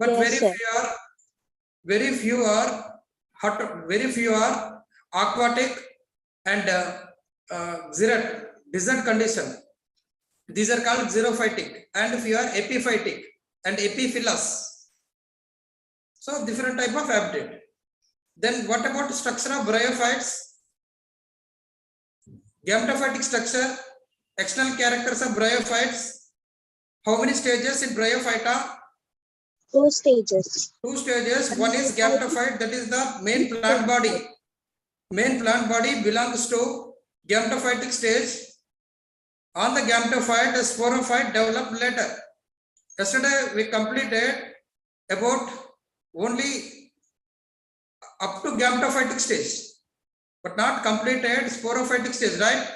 but Yes, sir. very few are very few are aquatic and desert condition. These are called xerophytic, and few are epiphytic and epiphyllous. So different type of habitat. Then what about structure of bryophytes? Gametophytic structure, external characters of bryophytes. How many stages in bryophyta? 2 stages. 2 stages. One is gametophyte, that is the main plant body. Main plant body belongs to gametophytic stage. On the gametophyte, the sporophyte develop later. Yesterday we completed about only up to gametophytic stage, but not completed sporophytic stage, right?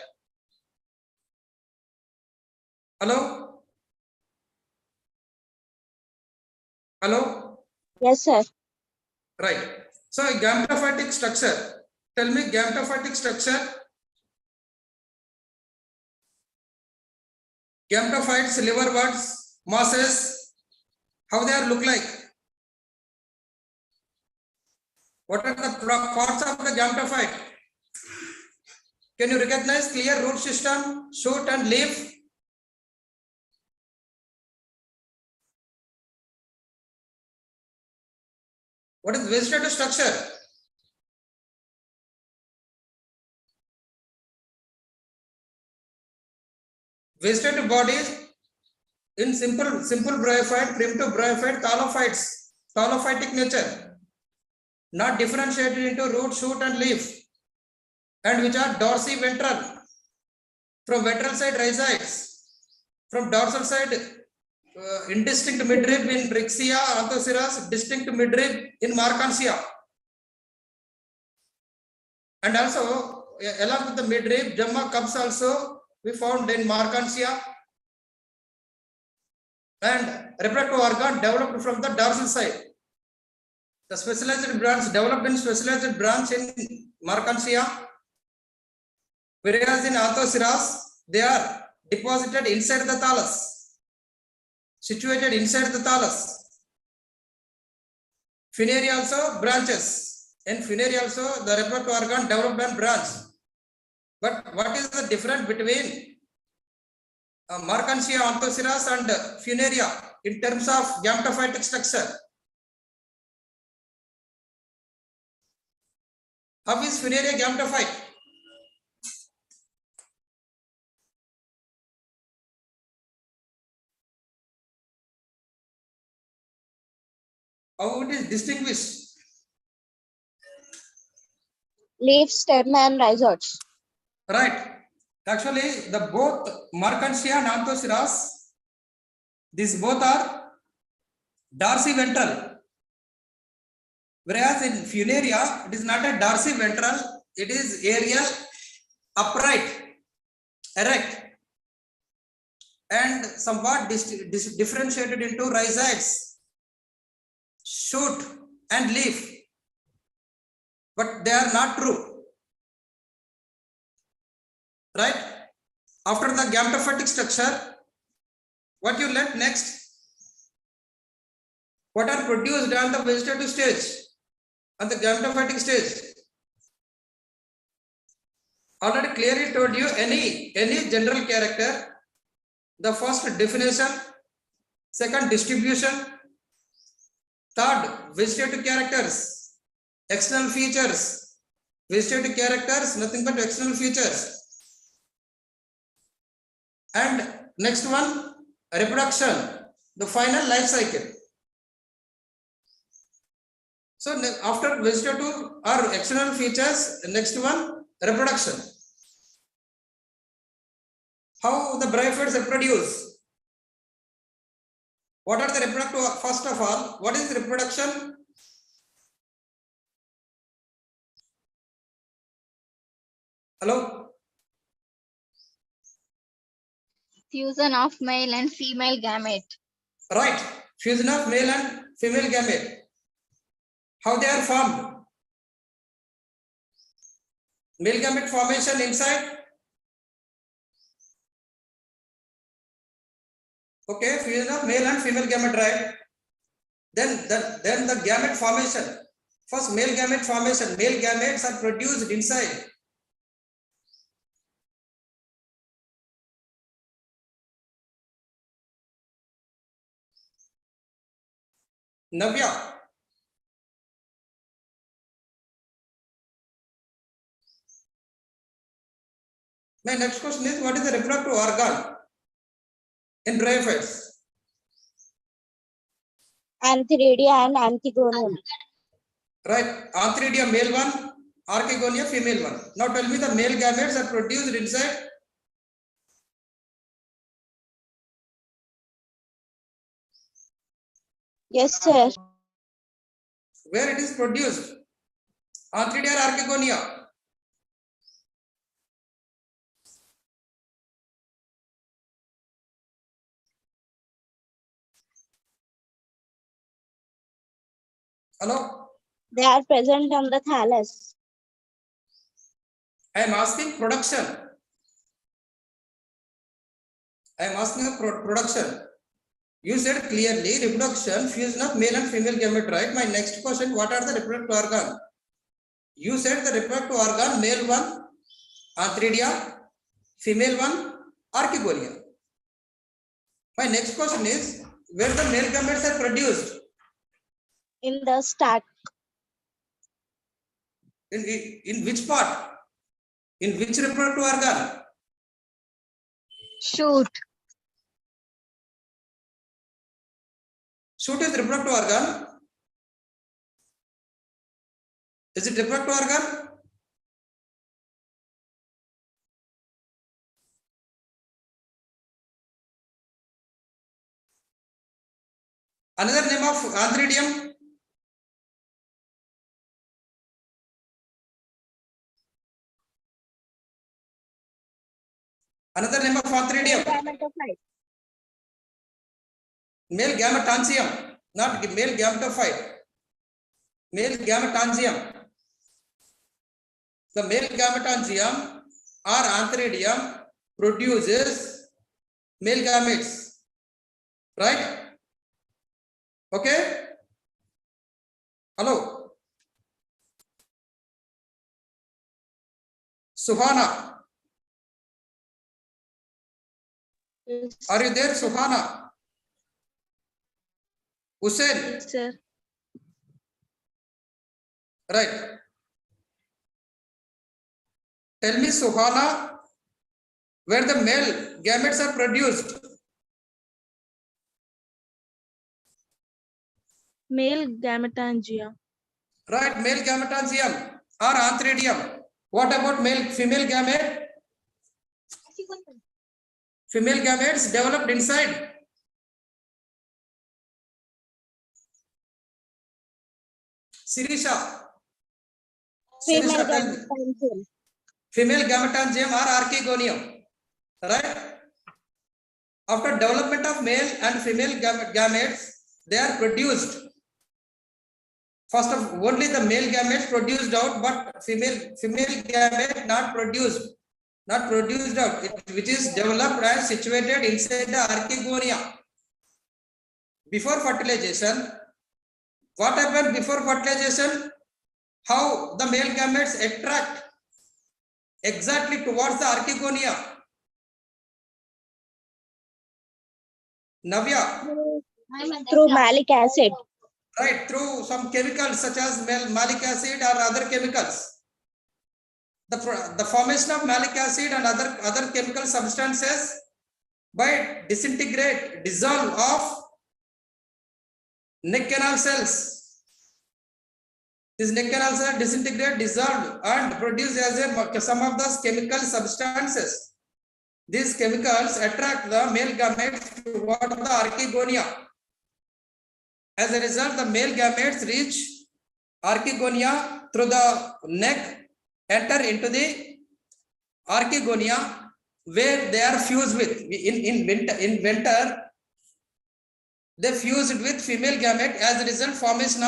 Hello? Hello? Yes, sir. Right. So gametophytic structure. Tell me gametophytic structure. Gametophytes, liverworts, mosses, how they are look like? What are the parts of the gametophyte? Can you recognize clear root system, shoot and leaf? What is vegetative structure? Vegetative bodies in simple bryophyte, primitive bryophyte, thallophytic nature, not differentiated into root, shoot and leaf, and which are dorsiventral. From ventral side rhizoids, from dorsal side indistinct midrib in Brixia, Anthoceras, distinct midrib in Markansia. And also along with the midrib, Jamma cubs also we found in Markansia. And reproductive organ developed from the dorsal side. The specialized branch developed in specialized branch in Markansia, whereas in Anthoceras, they are deposited inside the thallus, situated inside the thallus. Funaria also branches. In Funaria also, the reproductive organ developed and branch. But what is the difference between Markansia, Anthoceras and Funaria in terms of gametophytic structure? How is Funaria gametophyte? How it is distinguished? Leaf, stem and rhizoids. Right. Actually, the both Markansia and Anthoceras, these both are dorsiventral. Whereas in Funaria, it is not a dorsiventral, it is aerial, upright, erect, and somewhat differentiated into rhizoids, shoot and leaf. But they are not true. Right? After the gametophytic structure, what you learnt next? What are produced on the vegetative stage, on the gametophytic stage? Already clearly told you any general character, the first definition, second distribution, third vegetative characters, external features, vegetative characters, nothing but external features. And next one, reproduction, the final life cycle. So after vegetative or external features, the next one, reproduction. How the bryophytes reproduce? What are the reproductive? First of all, what is reproduction? Hello? Fusion of male and female gamete. Right. Fusion of male and female gamete. How they are formed? Male gamete formation inside. Okay, fusion of male and female gamete, right? Then the gamete formation. First, male gamete formation. Male gametes are produced inside. Navya. My next question is, what is the reproductive organ in bryophytes? Antheridia and Antigonium. Right, Antheridia male one, Archegonia female one. Now tell me the male gametes are produced inside. Yes, sir. Where it is produced? Antheridia or Archegonia? Hello? They are present on the thallus. I am asking production. I am asking a production. You said clearly reproduction, fusion of male and female gamete, right? My next question, what are the reproductive organ? You said the reproductive organ, male one, Antheridia, female one, Archegonia. My next question is, where the male gametes are produced? In the start. In which part? In which reproductive organ? Shoot. Shoot is reproductive organ. Is it reproductive organ? Another name of Antheridium? Another name of Antheridium? Gametophyte. Male gametangium, not male gametophyte. Male gametangium. The male gametangium or Antheridium produces male gametes, right? Okay? Hello? Suhana, Yes, are you there, Suhana? Hussein, sir. right? Tell me, Suhana, where the male gametes are produced. Male gametangia. Right, male gametangium or Antheridium. What about female gamete? Female gametes developed inside. Sirisha. Female Sirisha, tell me. gametangium. Female gametangium or archegonium. Right? After development of male and female gametes, they are produced. First of only the male gametes produced out, but female gamete not produced out, which is developed and situated inside the archegonia. Before fertilization, what happened before fertilization? How the male gametes attract exactly towards the archegonia. Navya, Through malic acid. right, through some chemicals such as malic acid or other chemicals. The formation of malic acid and other chemical substances by dissolve of neck canal cells. These neck canal cells disintegrate, dissolve and produce as some of those chemical substances. These chemicals attract the male gametes toward the archegonia. As a result, the male gametes reach archegonia through the neck, enter into the archegonia, where they are fused with. In winter, they fused with female gamete. As a result, formation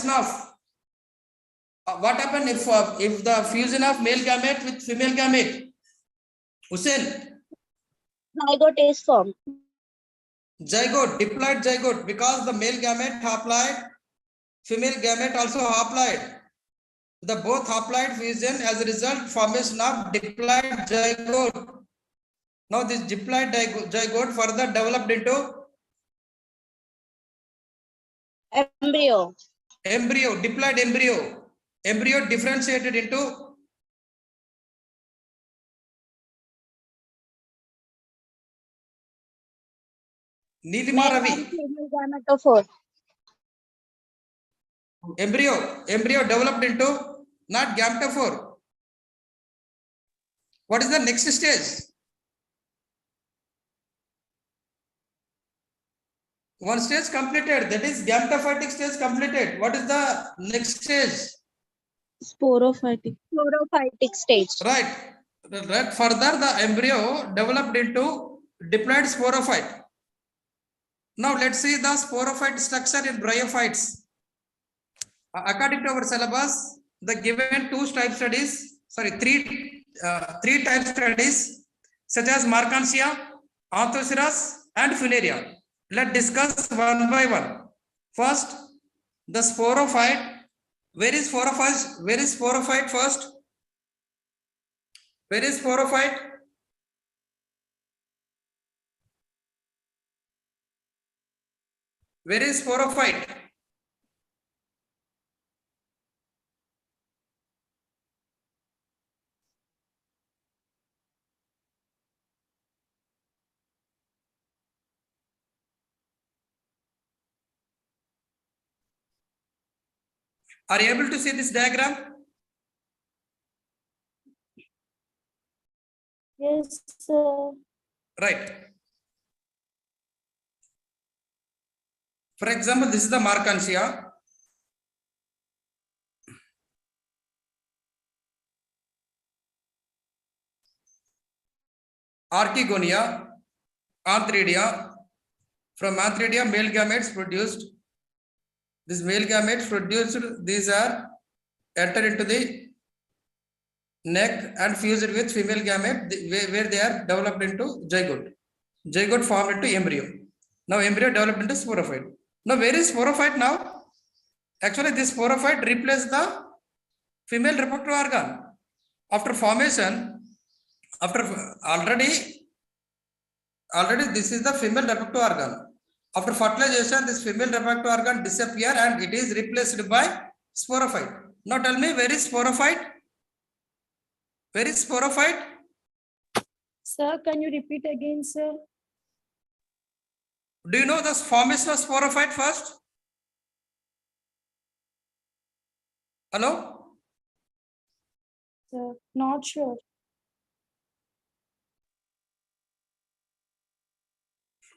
of what happened if the fusion of male gamete with female gamete? Hussein, zygote is formed. Zygote, diploid zygote, because the male gamete haploid, female gamete also haploid. The both haploid fusion as a result formation of diploid zygote. Now this diploid zygote further developed into Embryo. embryo, diploid embryo. Embryo differentiated into Nilima Male Ravi. and female gametophore. Embryo developed into not gametophore. What is the next stage? One stage completed, that is gametophytic stage completed. What is the next stage? Sporophytic. Sporophytic stage. Right. Further, the embryo developed into diploid sporophyte. Now let's see the sporophyte structure in bryophytes. According to our syllabus, the given three type studies such as Markansia, Anthocyrus, and Funaria. Let's discuss one by one. First, the sporophyte. Where is sporophyte? Where is sporophyte first? Where is sporophyte? Where is sporophyte? Are you able to see this diagram? Yes, sir. Right. For example, this is the Markansia. Archegonia, Antheridia. From Antheridia, male gametes produced. These male gametes produced, these are enter into the neck and fused with female gamete, where they are developed into zygote. Zygote formed into embryo. Now embryo developed into sporophyte. Now where is sporophyte now? Actually, this sporophyte replaced the female reproductive organ. After formation, already this is the female reproductive organ. After fertilization, this female reproductive organ disappear and it is replaced by sporophyte. Now tell me, where is sporophyte? Where is sporophyte? Sir, can you repeat again, sir? Do you know the formation of sporophyte first? Hello? Sir, not sure.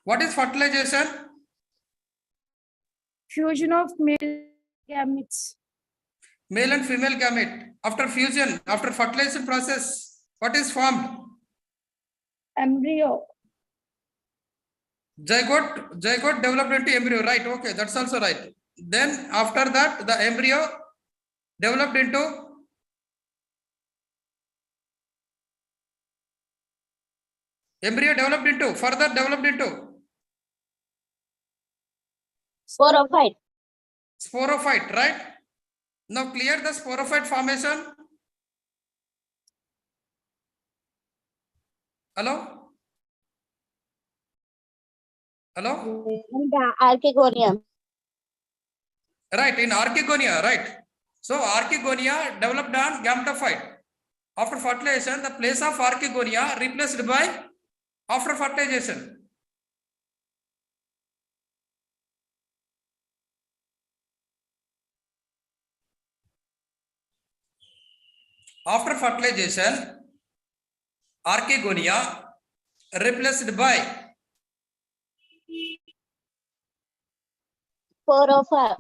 What is fertilization? Fusion of male gametes. Male and female gamete. After fusion, after fertilization process, what is formed? Embryo. Zygote developed into embryo, right? Okay, that's also right. Then after that, the embryo developed into further developed into Sporophyte. sporophyte, right? Now clear the sporophyte formation. Hello? Hello? And archegonia. Right, in archegonia, right? So archegonia developed on gametophyte. After fertilization, the place of archegonia replaced by after fertilization. After fertilization, archegonia replaced by Sporophyte.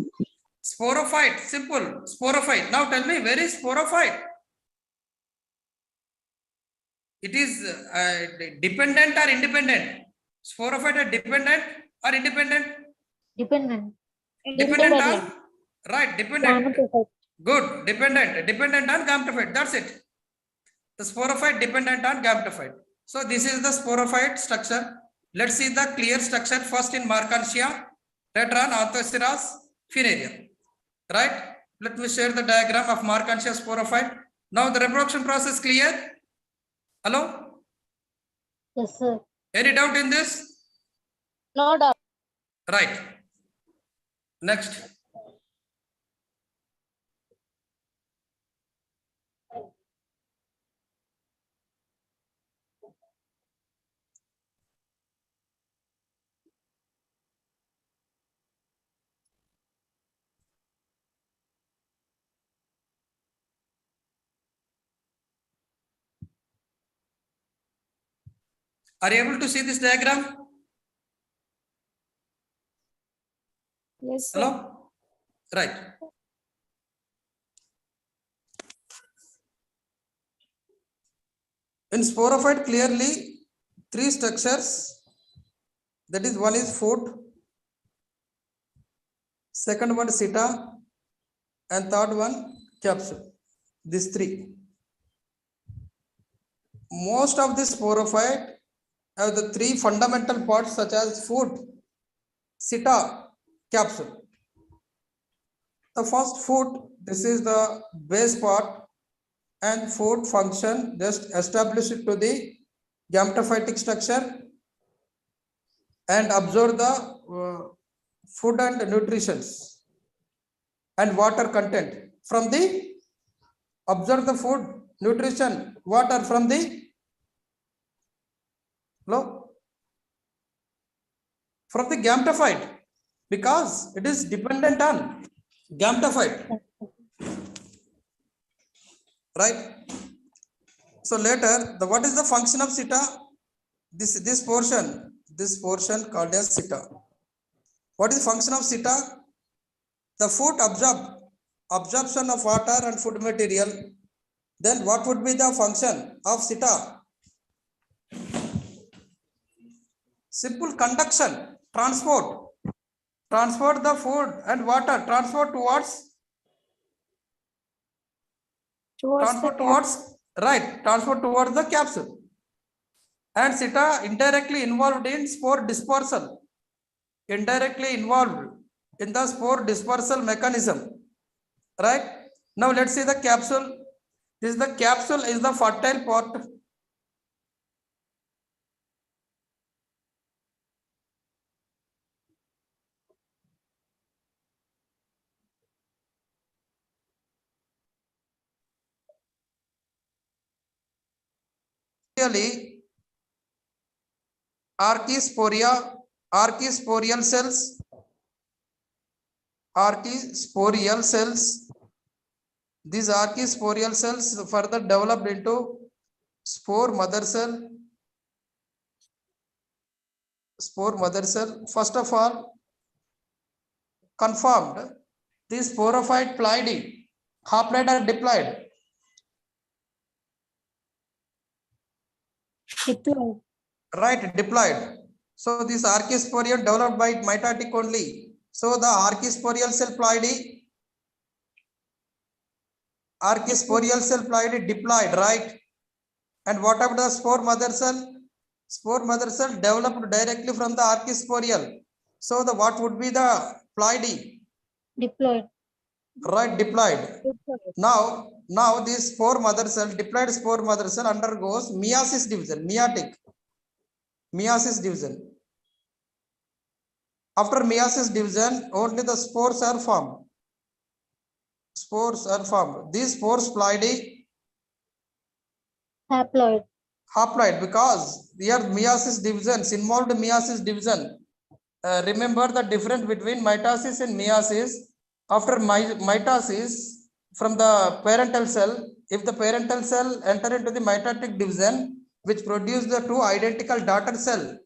sporophyte. Simple, sporophyte. Now tell me, where is sporophyte? It is dependent or independent? Sporophyte are dependent or independent? Dependent. Dependent on? Right, dependent. Good, dependent on gametophyte. That's it. The sporophyte dependent on gametophyte. So this is the sporophyte structure. Let's see the clear structure first in Markantia, later on Anthoceras funaria. Right? Let me share the diagram of Markantia sporophyte. Now the reproduction process clear? Hello? Yes, sir. Any doubt in this? No doubt. Right. Next. Are you able to see this diagram? Yes, sir. Hello? Right. In sporophyte, clearly three structures. That is, one is foot, second one seta, and third one capsule. These three. Most of this sporophyte have the three fundamental parts such as foot, seta, capsule. The first foot, this is the base part, and foot function just establish it to the gametophytic structure and absorb the food and nutritions and water content from the absorb the food, nutrition, water from the from the gametophyte, because it is dependent on gametophyte, right? So later, the what is the function of seta? This portion called as seta. What is the function of seta? The food absorption of water and food material. Then what would be the function of seta? Simple conduction, transport the food and water, transport towards the capsule. And seta indirectly involved in spore dispersal, indirectly involved in the spore dispersal mechanism, right? Now let's see the capsule. This is the capsule is the fertile part. Really, archisporial cells. These archisporial cells further developed into spore mother cell. First of all, confirmed this sporophyte pleidy, haploid or diploid? Diploid. Right, diploid. So this archisporium developed by mitotic only. So the archisporial cell pleidy, diploid, right? And what about the spore mother cell? Spore mother cell developed directly from the archisporial. So the what would be the pleidy? Diploid. Right, diploid. Now this spore mother cell, diploid spore mother cell undergoes meiosis division, meiosis division. After meiosis division, only the spores are formed. These spores pleidy, haploid, because here meiosis divisions involved meiosis division. Remember the difference between mitosis and meiosis. After mitosis, from the parental cell, if the parental cell enter into the mitotic division, which produce the two identical daughter cell,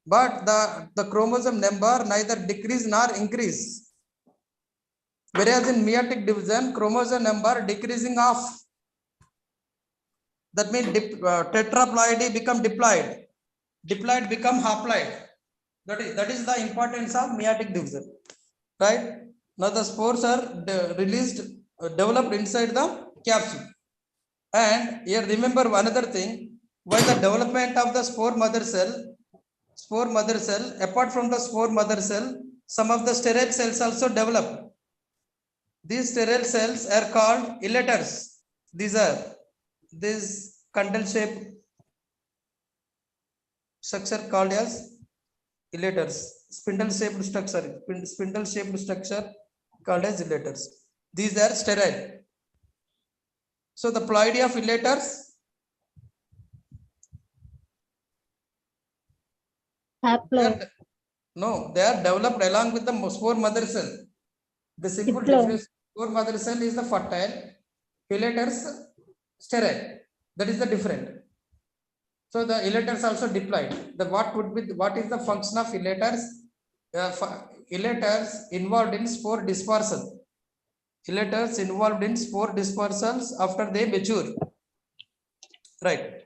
but the chromosome number neither decrease nor increase. Whereas in meiotic division, chromosome number decreasing off. That means tetraploidy become diploid, diploid become haploid. That is the importance of meiotic division, right? Now the spores are developed inside the capsule. And here remember another thing, While the development of the spore mother cell, apart from the spore mother cell, some of the sterile cells also develop. These sterile cells are called elaters. These are this condyle shaped structure called as elaters. Spindle shaped structure called as elaters. These are sterile. So the ploidy of elaters, Haploid. they are developed along with the spore mother cell. The simple Diploid. difference: spore mother cell is the fertile, elaters sterile. That is the different. So the elaters also diploid. What is the function of elaters? Elaters involved in spore dispersal. Elaters involved in spore dispersals after they mature. Right.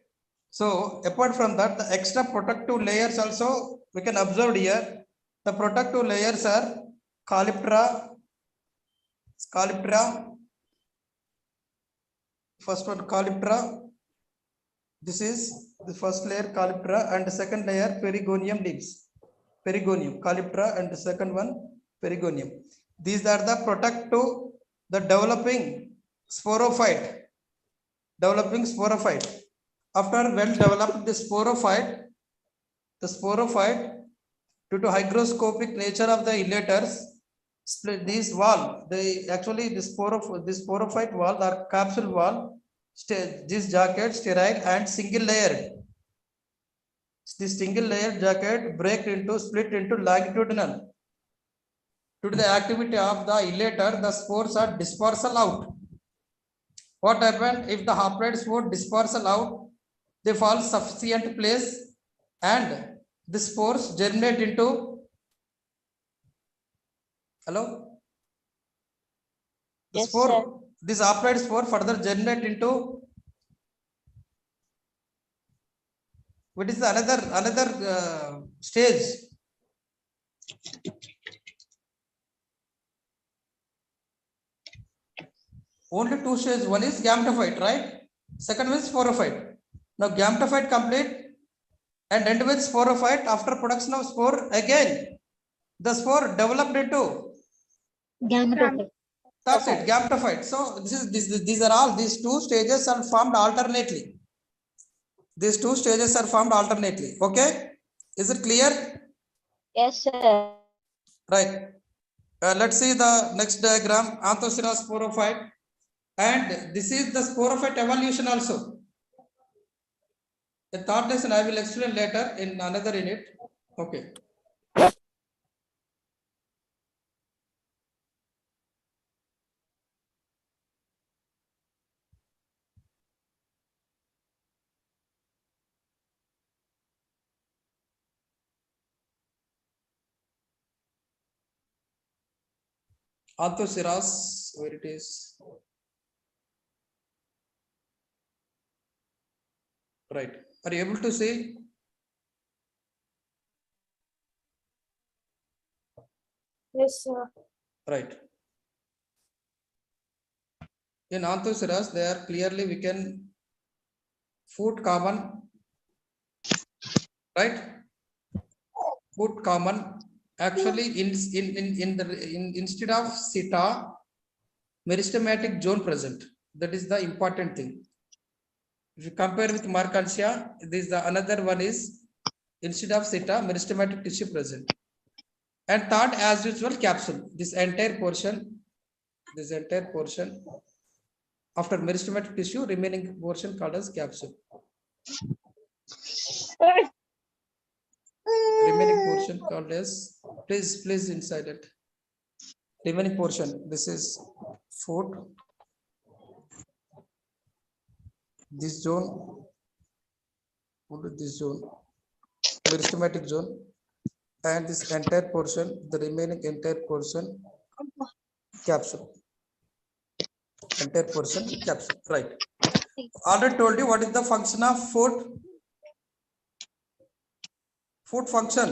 So apart from that, the extra protective layers also we can observe here. The protective layers are calyptra. First one calyptra. This is the first layer calyptra, and the second layer perigonium leaves. Perigonium, calyptra, and the second one perigonium. These are the protective, the developing sporophyte. After well developed the sporophyte, due to hygroscopic nature of the elaters, split these wall. They actually this sporophyte wall or capsule wall, this jacket sterile and single layered. This single layered jacket split into longitudinal. Due to the activity of the elater, the spores are dispersal out. What happened if the haploid spore dispersal out? They fall sufficient place and the spores germinate into. Hello? The Yes, spore, sir. this haploid spore further germinate into. What is the another stage? Only two stages. One is gametophyte, right? Second one is sporophyte. Now gametophyte complete and end with sporophyte. After production of spore, again the spore developed into Gametophyte. that's it, gametophyte. So these are all, these two stages are formed alternately. These two stages are formed alternately. Okay, is it clear? Yes, sir. Right. Let's see the next diagram. Anthocera sporophyte, and this is the sporophyte evolution also. The third lesson I will explain later in another unit. Okay. Anthoceras, where it is. Right. Are you able to see? Yes, sir. Right. In Anthoceras, there clearly we can foot common. Right. Foot common. Actually, instead of seta, meristematic zone present. That is the important thing. If you compare with Markantia, this is the another one is instead of seta, meristematic tissue present. And third, as usual, capsule. This entire portion after meristematic tissue, remaining portion called as capsule. Remaining portion called as, please inside it. Remaining portion, this is foot. This zone, this zone, meristematic zone, and this entire portion, the remaining entire portion, capsule. Entire portion, capsule. Right. Already told you what is the function of foot. Food function.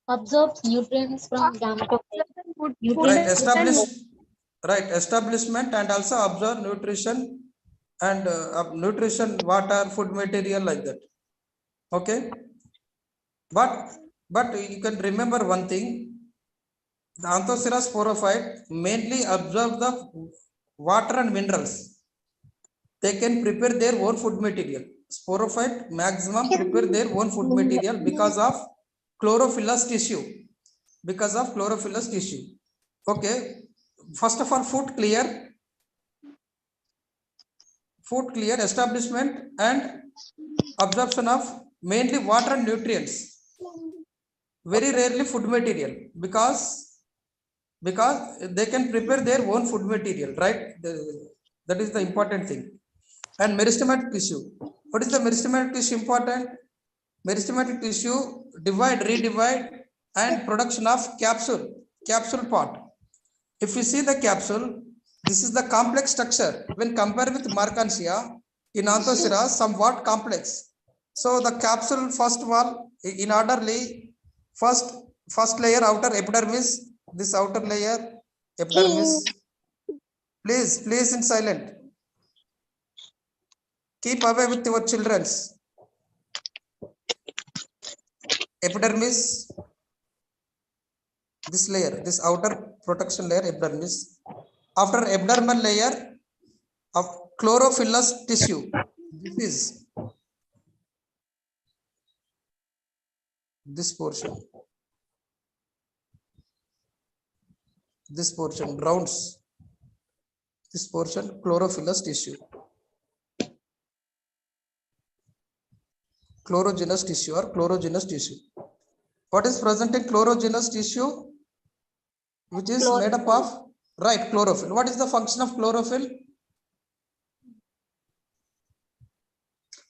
Absorbs nutrients from gametophyte. Right. Establishment and also absorb nutrition and nutrition, water, food material like that. Okay, but you can remember one thing: the Anthocera sporophyte mainly absorb the water and minerals. They can prepare their own food material. Sporophyte maximum prepare their own food material because of chlorophyllous tissue. Because of chlorophyllous tissue. Okay. First of all, food clear establishment and absorption of mainly water and nutrients. Very rarely food material because they can prepare their own food material, right? That is the important thing. And meristematic tissue. What is the meristematic tissue important? Meristematic tissue divide, redivide, and production of capsule part. If you see the capsule, this is the complex structure. When compared with Markansia, in Anthocera, somewhat complex. So the capsule first wall in orderly, first layer outer epidermis, this outer layer epidermis. Please in silent. Keep away with your children's. Epidermis, this layer, this outer protection layer, epidermis. After epidermal layer of chlorophyllous tissue, this is this portion rounds, this portion chlorophyllous tissue, chlorogenous tissue or chlorogenous tissue. What is present in chlorogenous tissue? Which is made up of, right, chlorophyll. What is the function of chlorophyll?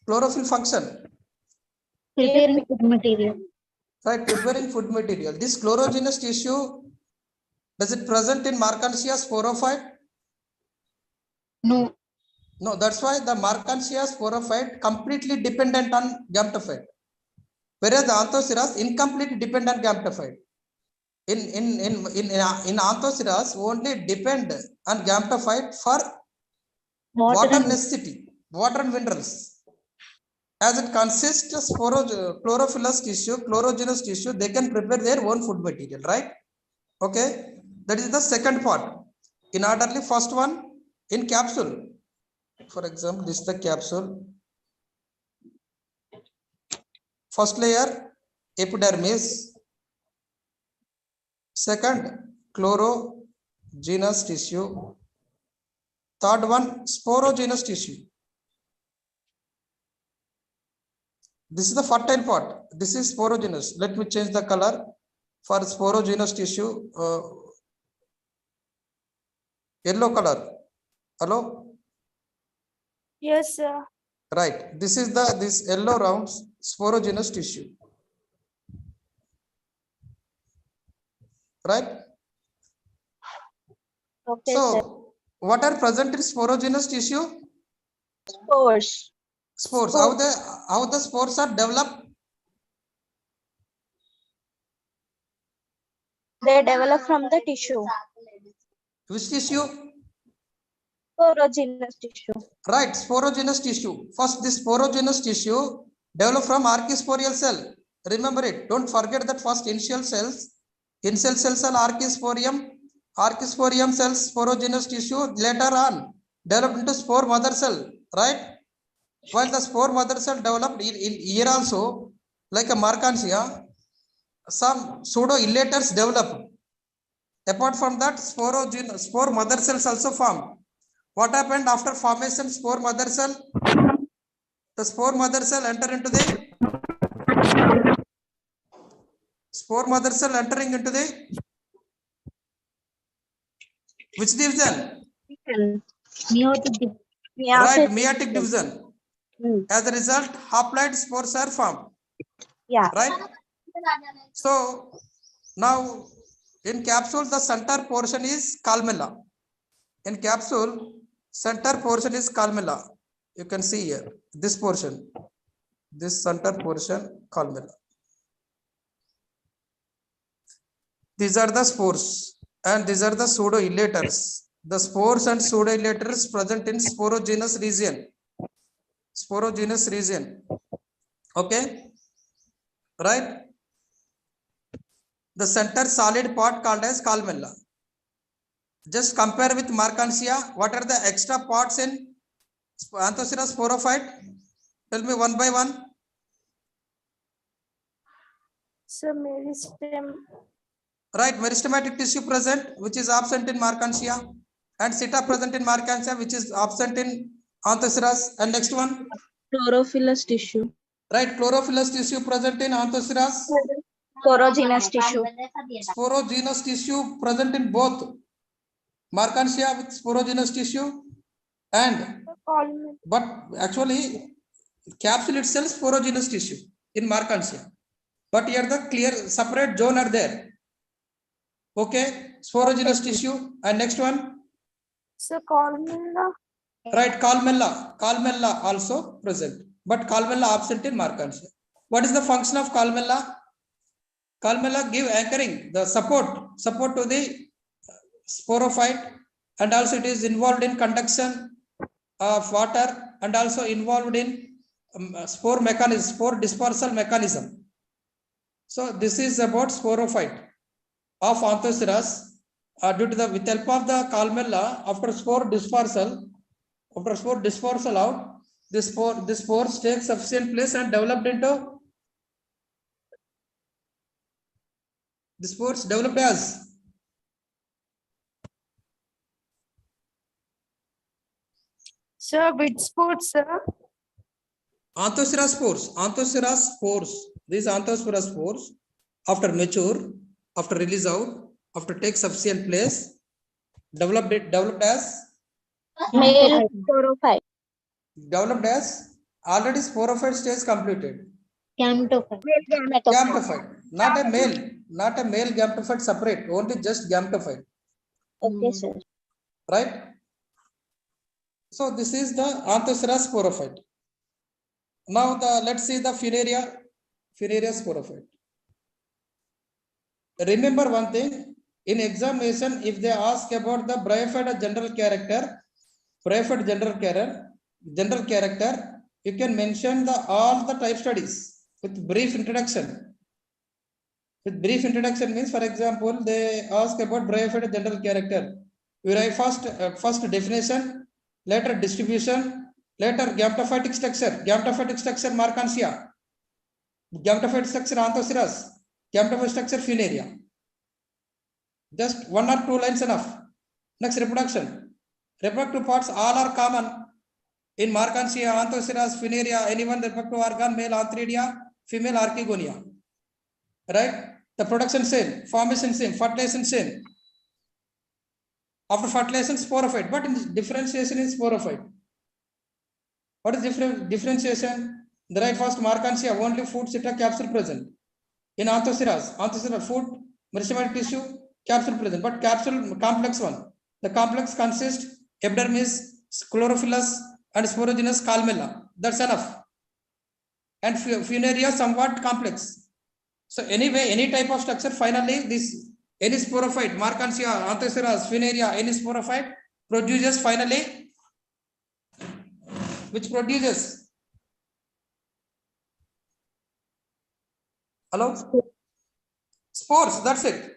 Chlorophyll function, Preparing food material. right, preparing food material. This chlorogenous tissue, does it present in Markansia sporophyte? No. No, that's why the Markansia sporophyte completely dependent on gametophyte, whereas the Anthoceras incomplete dependent on gametophyte. In Anthoceras only depend on gametophyte for water necessity, water and minerals. As it consists of chlorophyllous tissue, chlorogenous tissue, they can prepare their own food material, right? Okay, that is the second part. In orderly, first one in capsule. For example, this is the capsule. First layer epidermis. Second, chlorogenous tissue. Third one, sporogenous tissue. This is the fertile part. This is sporogenous. Let me change the color for sporogenous tissue. Yellow color. Hello? Yes, sir. Right. This is this yellow rounds sporogenous tissue. Right? Okay, so, sir. what are present in sporogenous tissue? Spores. Spores. How the spores are developed? They develop from the tissue. Which tissue? Sporogenous tissue. Right, sporogenous tissue. First, this sporogenous tissue develop from archisporial cell. Remember it. Don't forget that first initial cells. Initial cells are archisporium. Archisporium cells, sporogenous tissue. Later on, developed into spore mother cell. Right? While the spore mother cell developed in here also, like a Markansia, some pseudo illators developed. Apart from that, spore mother cells also formed. What happened after formation spore mother cell? The spore mother cell enter into the spore mother cell entering into the which division? Meiotic. Right, meiotic division. Hmm. As a result, haploid spores are formed. Yeah. Right? So now in capsule, the center portion is columella. In capsule, center portion is columella. You can see here this portion, this center portion, columella. These are the spores and these are the pseudo illators. The spores and pseudoelaters present in sporogenous region. Sporogenous region. Okay. Right. The center solid part called as columella. Just compare with Markansia. What are the extra parts in Anthocera sporophyte? Tell me one by one. Sir, meristem. Right, meristematic tissue present, which is absent in Markansia, and seta present in Markansia, which is absent in Anthoceras. And next one, Chlorophyllous tissue. right, chlorophyllous tissue present in Anthoceras, Sporogenous tissue. sporogenous tissue present in both Markansia with sporogenous tissue, and but actually capsule itself sporogenous tissue in Markansia, but here the clear separate zone are there. Okay, sporogenous tissue. And next one, Sir, columella. right, columella also present, but columella absent in Markansia. What is the function of columella? Columella give anchoring, the support to the sporophyte, and also it is involved in conduction of water, and also involved in spore mechanism, spore dispersal mechanism. So this is about sporophyte of Anthoceras. Due to the with help of the columella, after spore dispersal out, this spores take sufficient place and developed into the spores developed as Sir, with sports, sir. Anthocera spores. These Anthocera spores, after mature, after release out, after take sufficient place, developed as Male sporophyte. Already sporophyte stage completed. Gametophyte. Gametophyte, not a male gametophyte separate, only just gametophyte. Okay, sir. Right? So this is the Anthocera sporophyte. Now let's see the Funaria sporophyte. Remember one thing, in examination, if they ask about the bryophyte general character, you can mention all the type studies with brief introduction. With brief introduction means, for example, they ask about bryophyte general character. We write first definition, later distribution, later gametophytic structure Markansia, gametophyte structure Anthoceras, gametophyte structure Funaria. Just 1 or 2 lines enough. Next, reproduction. Reproductive parts all are common in Markansia, Anthoceras, Funaria. Anyone reproductive organ, male Antheridia, female Archegonia. Right? The production same, formation same, fertilization same. After fertilization, sporophyte, but in differentiation is sporophyte. What is differentiation? The right first Markansia, only food, seta, capsule present. In Anthoceras, food, meristematic tissue, capsule present, but capsule complex one. The complex consists epidermis, chlorophyllus, and sporogenous columella. That's enough. And Funaria somewhat complex. So anyway, any type of structure, finally this any sporophyte, Markansia, Anthoceras, Funaria, any sporophyte produces finally, which produces, hello? Spores, that's it.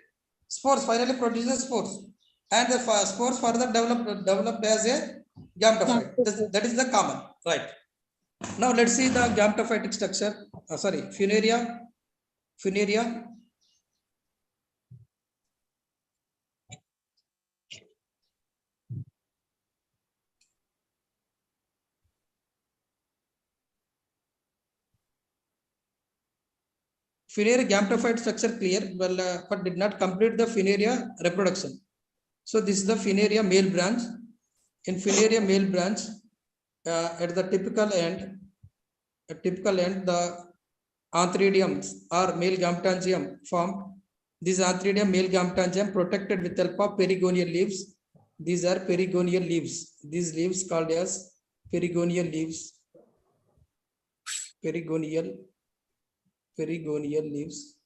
Spores finally produces spores. And the spores further developed as a gametophyte. That is the common, right? Now let's see the gametophytic structure. Funaria. Funaria gametophyte structure clear, but did not complete the Funaria reproduction. So this is the Funaria male branch. In Funaria male branch, at the typical end, the antheridiums or male gametangium formed. These antheridium male gametangium protected with help of perigonial leaves. These are perigonial leaves. These leaves called as perigonial leaves. Perigonial leaves,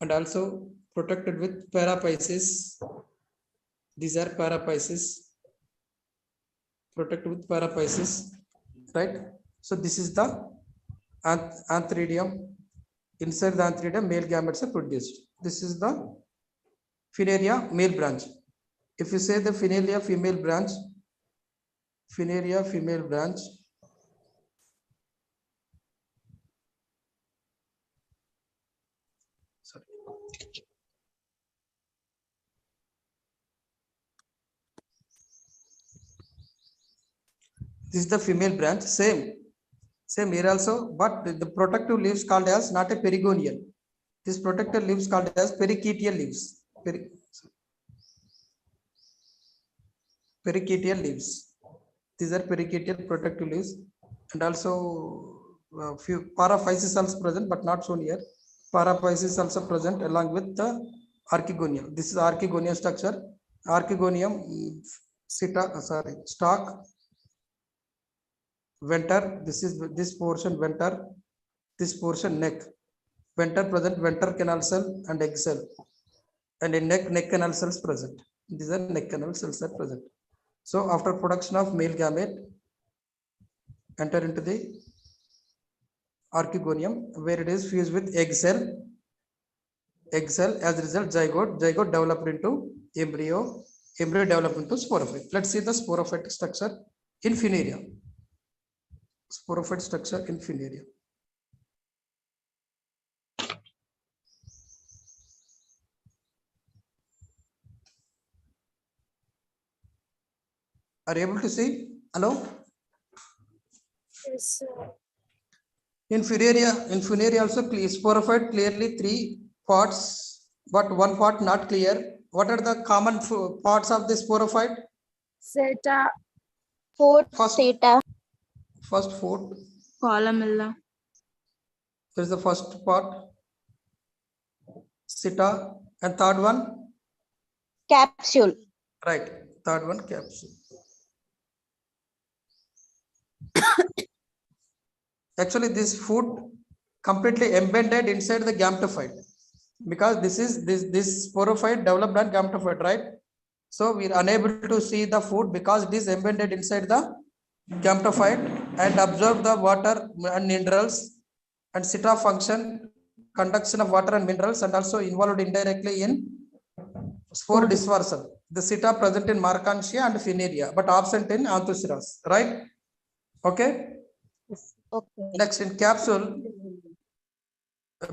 and also protected with paraphysis. These are paraphysis. Protect with paraphysis, right? So this is the antheridium. Inside the antheridium, male gametes are produced. This is the Finaria male branch. If you say the Finaria female branch, Finaria female branch, sorry. This is the female branch, same here also, but the protective leaves called as not a perigonial. This protective leaves called as pericytial leaves. Pericytial leaves. These are pericytial protective leaves, and also few paraphysis also present, but not shown here. Paraphysis also present along with the archegonium. This is archegonium structure. Archegonium stalk, venter. This is this portion venter. This portion neck. Venter present, venter canal cell and egg cell, and in neck canal cells present. These are neck canal cells are present. So after production of male gamete, enter into the archegonium where it is fused with egg cell. As a result, zygote developed into embryo developed into sporophyte. Let's see the sporophyte structure in Funaria. Sporophyte structure in Funaria. Are you able to see? Hello? Yes, sir. In Funaria also sporophyte clearly 3 parts, but 1 part not clear. What are the common parts of this sporophyte? Zeta. First, Theta. first 4. Columella. There is the first part. Seta, and third one? Capsule. Right. Third one, capsule. Actually, this food completely embedded inside the gametophyte, because this sporophyte developed on gametophyte, right? So we are unable to see the food because it is embedded inside the gametophyte and absorb the water and minerals, and Seta function conduction of water and minerals, and also involved indirectly in spore dispersal. The Seta present in Markantia and Funaria, but absent in Anthoceras, right? Okay. Okay. Next, in capsule,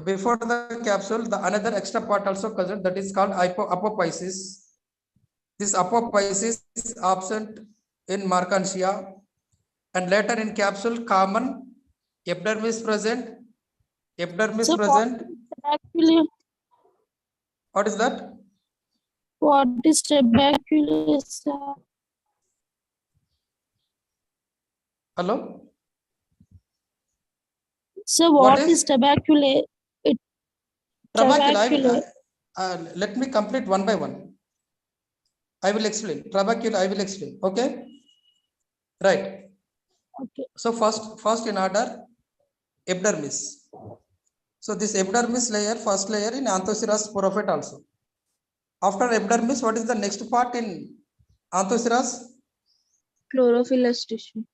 before the capsule, the another extra part also present, that is called apophysis. This apophysis is absent in Markantia, and later in capsule, common epidermis present. Epidermis So present. actually, What is that? what is tuberculosis, sir? Hello. So What what is is tuberculosis? trabecule? Let me complete one by one. I will explain. Trabecule, I will explain. Okay. Right. Okay. So first in order, epidermis. So this epidermis layer, first layer in Anthoceras sporophyte also. After epidermis, what is the next part in Anthoceras? Chlorophyllous tissue.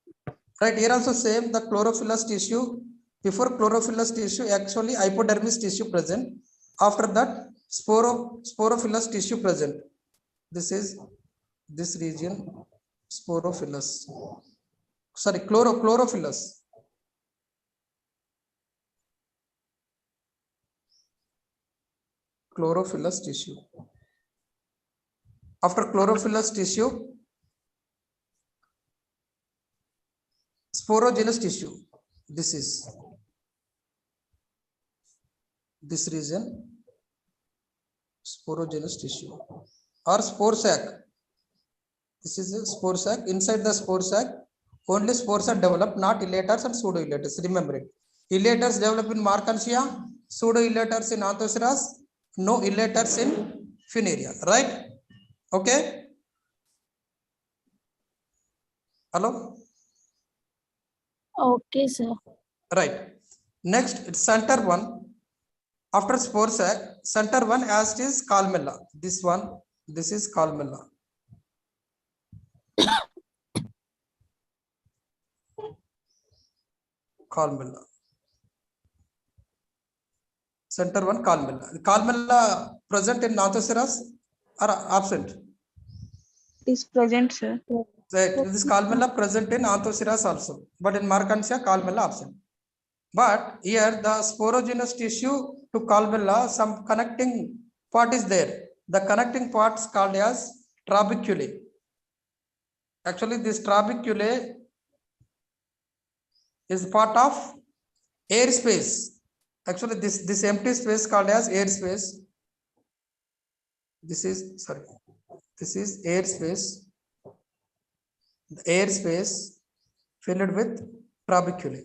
Right, here also same, the chlorophyllous tissue. Before chlorophyllous tissue, actually hypodermis tissue present. After that, sporophylous tissue present. This is this region, sporophylous. Sorry, chlorophyllous. Chlorophyllous tissue. After chlorophyllous tissue, sporogenous tissue. This is this region, sporogenous tissue or spore sac. This is a spore sac. Inside the spore sac, only spores are developed, not elaters and pseudo elaters. Remember it. Elaters develop in Markantia, pseudo elaters in Anthoceras, no elaters in Funaria. Right? Okay. Hello. Okay, sir. Right. Next, it's center one. After spore sac, center one as it is columella. This one, this is columella. Columella. Center one, columella. Columella present in Anthoceras or absent? It is present, sir. Right. This columella present in Anthoceras also, but in Markansia, columella absent. But here the sporogenous tissue to columella, some connecting part is there. The connecting part is called as trabeculae. Actually, this trabeculae is part of air space. Actually, this empty space called as air space. This is air space. The air space filled with trabeculae.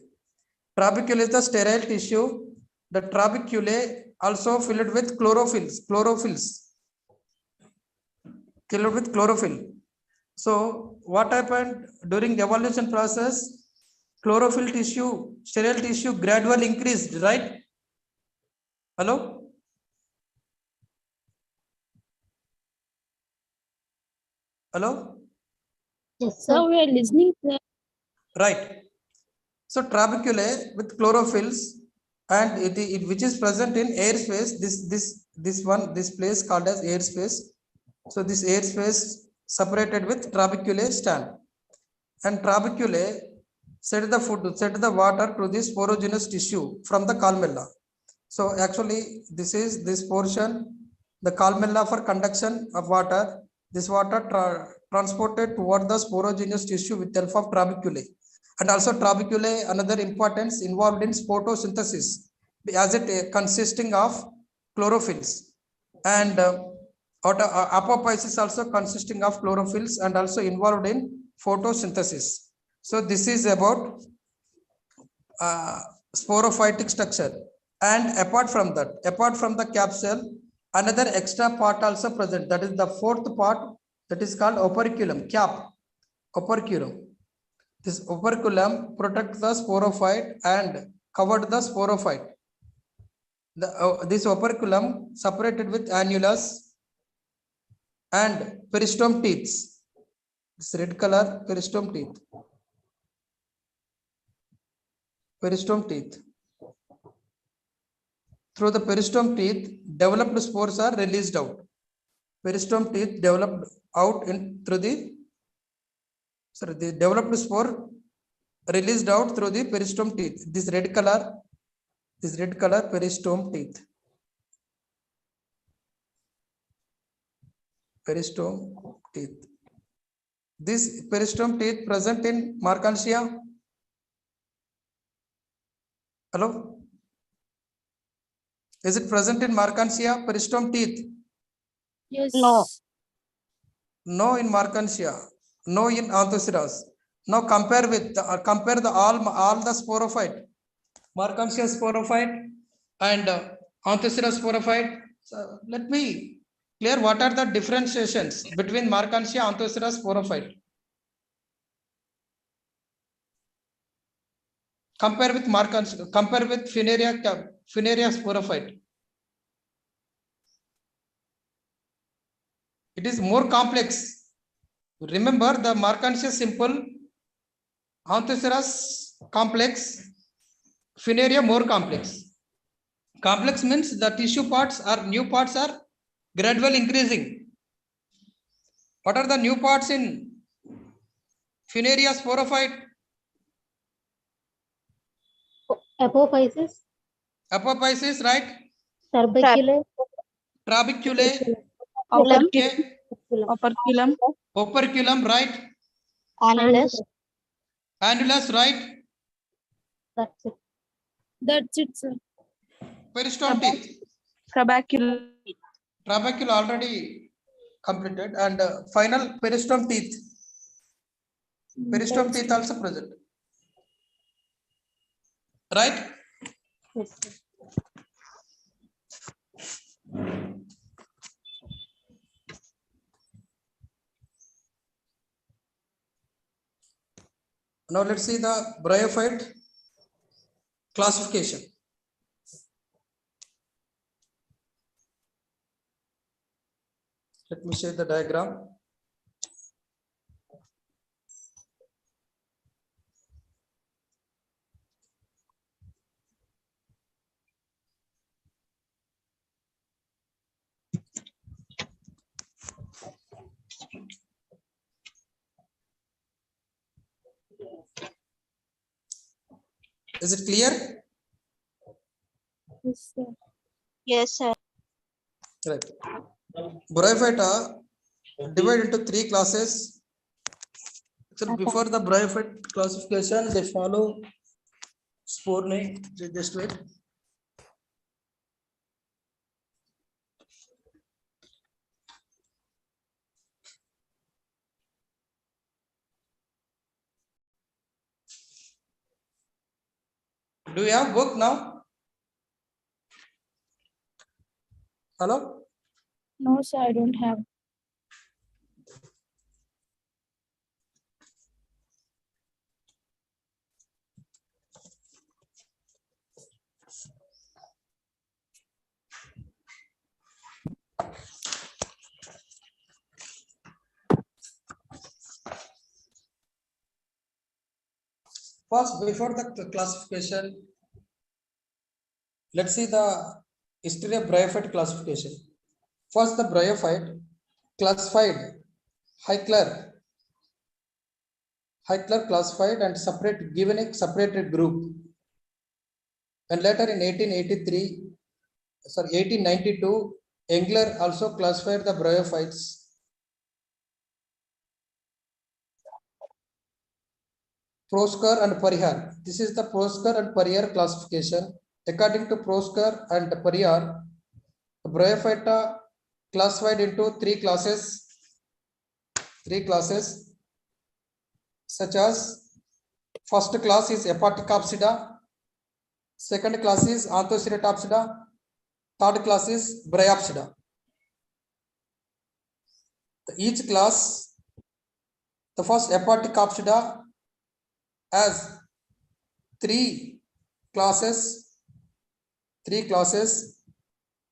Trabeculae is the sterile tissue. The trabeculae also filled with filled with chlorophyll. So what happened during the evolution process? Chlorophyll tissue, sterile tissue gradually increased, right? Hello? Hello? Yes, Sir, sir. we are listening, sir. Right. So trabeculae with chlorophylls and it which is present in air space. This place called as air space. So this air space separated with trabeculae stand, and trabeculae set the water to this sporogenous tissue from the columella. So actually this portion, the columella for conduction of water. This water transported toward the sporogenous tissue with help of trabeculae. And also trabeculae, another importance involved in photosynthesis, as it consisting of chlorophylls, and apophysis also consisting of chlorophylls and also involved in photosynthesis. So this is about sporophytic structure. And apart from the capsule, another extra part also present. That is the fourth part, that is called operculum, operculum. This operculum protects the sporophyte and covered the sporophyte. This operculum separated with annulus and peristome teeth. This red color peristome teeth. Peristome teeth. Through the peristome teeth, developed spores are released out. Peristome teeth developed out the developed spore released out through the peristome teeth. This red color peristome teeth. Peristome teeth. This peristome teeth present in Markansia. Hello? Is it present in Markansia, peristome teeth? Yes. No. No in Markansia, no in Anthoceras. Now compare the all the sporophyte, Markansia sporophyte and Anthoceras sporophyte. So let me clear what are the differentiations between Markansia and Anthoceras sporophyte. Compare with Markansia, compare with Funaria sporophyte. It is more complex. Remember, the Markansia simple, Anthoceras complex, Funaria more complex. Complex means the tissue parts or new parts are gradually increasing. What are the new parts in Funaria sporophyte? Apophysis, Apophysis, right? tuberculosis, Trabeculae, Operculum. okay. Operculum. Operculum, right? Annulus. Annulus, right? That's it. That's it, sir. Peristome teeth. Trabeculum. Trabecula already completed, and final peristome teeth. Peristome teeth also present. Right? Yes, sir. Now let's see the bryophyte classification. Let me share the diagram. Is it clear? Yes, sir. Yes, sir. Right. Bryophyta divided into three classes. So before the bryophyte classification, they follow spore name. Just wait. Do you have book now? Hello? No, sir, I don't have. First, before the classification, let's see the history of bryophyte classification. First, the bryophyte classified Heckler classified and given a separated group. And later in 1892, Engler also classified the bryophytes. Proskar and Parihar. This is the Proskar and Parihar classification. According to Proskar and Parihar, Bryophyta classified into three classes such as first class is Hepaticopsida, second class is Anthoceratopsida, third class is Bryopsida. Each class, the first Hepaticopsida has three classes.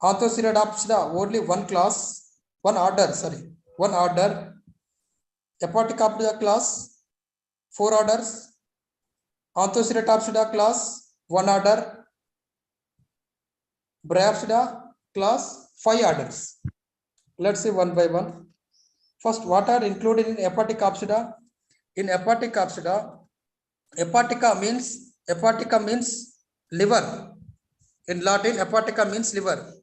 Anthoceratopsida only one order. Hepaticopsida class 4 orders. Anthoceratopsida class 1 order. Bryopsida class 5 orders. Let's see one by one. First, what are included in Hepaticopsida? In Hepaticopsida, hepatica means liver. In Latin, hepatica means liver.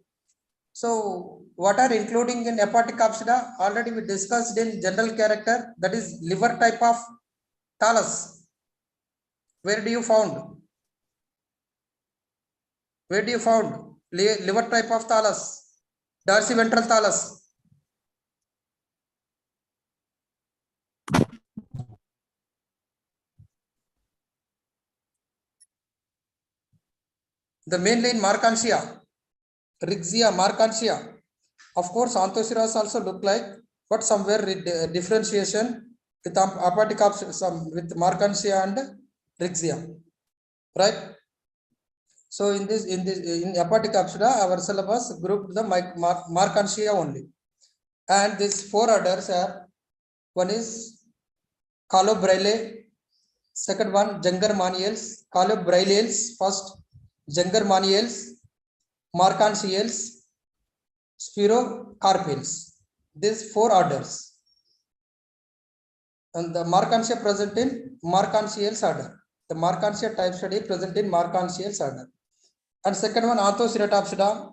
So, what are including in Hepaticopsida? Already we discussed in general character, that is liver type of thallus. Where do you found? Liver type of thallus? Dorsiventral thallus. The mainly in Markantia, Rixia, Markantia. Of course, Anthoceras also look like, but somewhere differentiation with Hepaticopsida, with Markantia and Rixia, right? So in Hepaticopsida, our syllabus grouped the Markantia only, and these 4 orders are: one is Calobryle, second one Jungermaniales, Calobrylales first, Jungermaniales, Markantiales, Spirocarpales. These 4 orders, and the Markantia present in Markantiales order. The Markantia type study present in Markantiales order. And second one, Anthoceratopsida.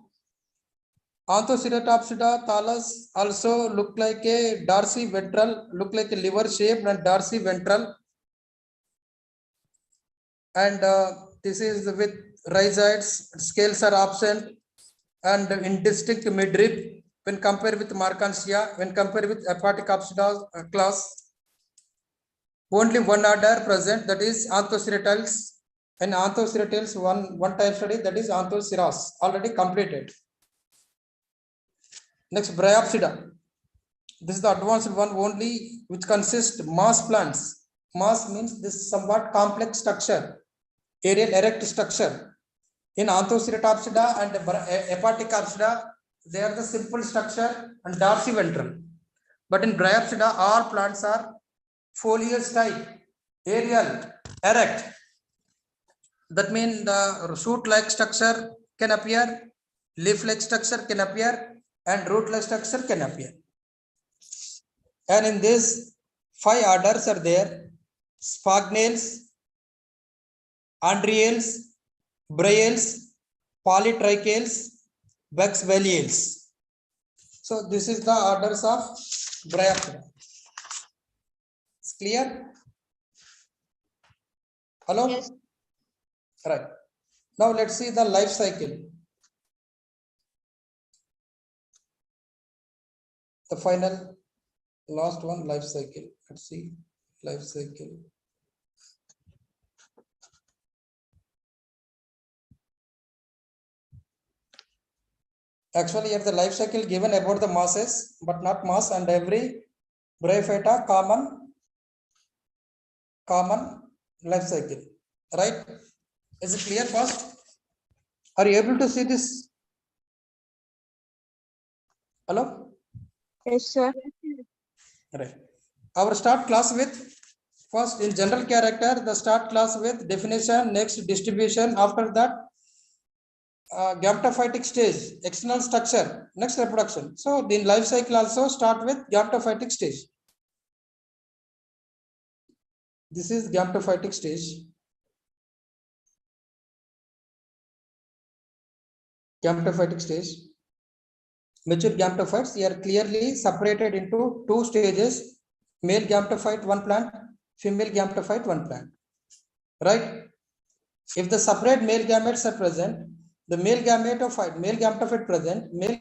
Anthoceratopsida thallus also look like a dorsiventral, look like a liver shaped and dorsiventral. And this is with rhizoids, scales are absent and indistinct midrib when compared with Markantia, when compared with Hepaticopsida class. Only one order present, that is Anthoceratales, and Anthoceratales one type study, that is Anthoceras, already completed. Next, Bryopsida. This is the advanced one only, which consists mass plants. Mass means this somewhat complex structure, aerial erect structure. In Anthoceratopsida and Hepaticopsida, they are the simple structure and dorsiventral. But in Bryopsida, all plants are foliage type, aerial, erect. That means the shoot-like structure can appear, leaf-like structure can appear, and root-like structure can appear. And in this, 5 orders are there: Sphagnales, andriales, bryales, polytrichales, vexvilliales. So this is the orders of Bryopsida. It's clear? Hello? Yes. Right. Now let's see the life cycle. The final last one, life cycle. Let's see life cycle. Actually, here the life cycle given about the masses, but not mass, and every bryophyta common life cycle. Right? Is it clear first? Are you able to see this? Hello? Yes, sir. Right. Our start class with first in general character, the start class with definition, next distribution, after that gametophytic stage, external structure, next reproduction. So the life cycle also start with gametophytic stage. This is gametophytic stage. Gametophytic stage. Mature gametophytes, they are clearly separated into two stages: male gametophyte one plant, female gametophyte one plant. Right? If the separate male gametes are present, the male gametophyte present, male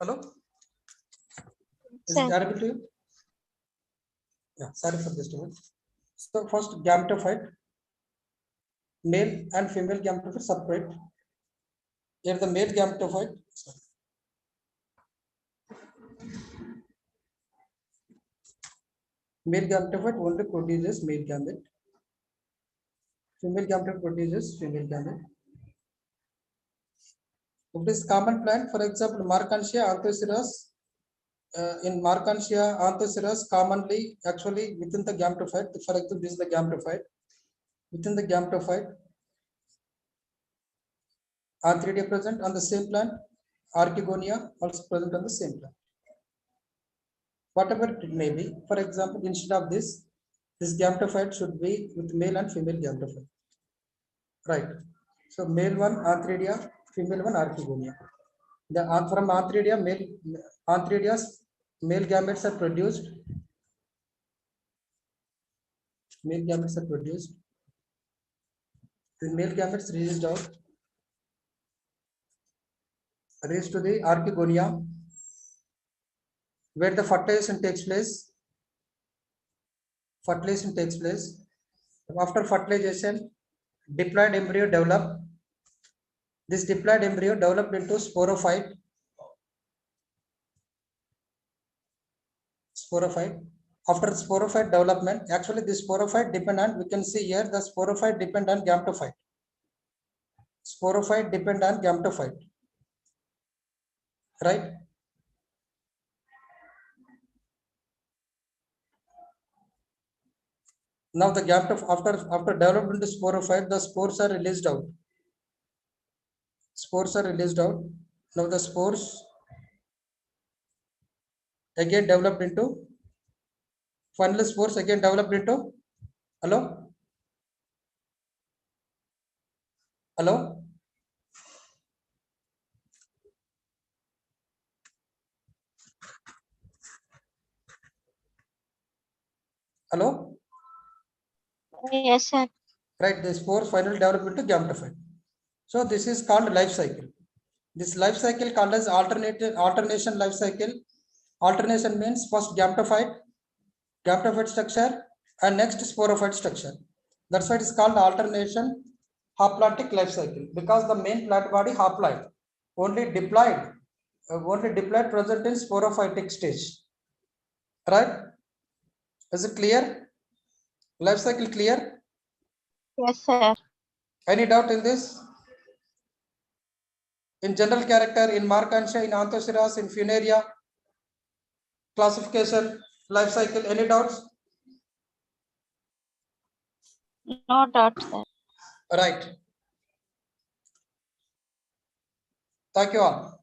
hello, is it Sir. audible to you? Yeah, sorry for this. So first gametophyte, male and female gametophyte separate. Here the male gametophyte, sorry. Male gametophyte only produces male gamete. Female gamete produces female gamete. If it is common plant, for example, Markantia anthoceras. In Markantia anthoceras, commonly actually within the gametophyte. For example, this is the gametophyte. Within the gametophyte, Antheridia present on the same plant. Archegonia also present on the same plant. Whatever it may be, for example, instead of this gametophyte should be with male and female gametophyte. Right. So male one Antheridia, female one Archegonia. The from Antheridia, Antheridia's male gametes are produced. Male gametes are produced. The male gametes released out, raised to the Archegonia, where the fertilization takes place. Fertilization takes place. After fertilization, diploid embryo develop. This diploid embryo developed into sporophyte. Sporophyte. After sporophyte development, actually this sporophyte depend on, we can see here the sporophyte depend on gametophyte. Sporophyte depend on gametophyte. Right? Now the after development of sporophyte, the spores are released out. Spores are released out. Now the spores again developed into, final spores again developed into, hello? Hello? Hello? Yes, sir. Right, the spores finally develop into gametophyte. So this is called life cycle. This life cycle called as alternation life cycle. Alternation means first gametophyte structure and next sporophyte structure. That's why it is called alternation haploidic life cycle, because the main plant body haploid, only diploid present in sporophytic stage. Right? Is it clear? Life cycle clear? Yes, sir. Any doubt in this? In general character, in Markantia, in Anthoceras, in Funaria, classification, life cycle, any doubts? No doubt, sir. Right. Thank you all.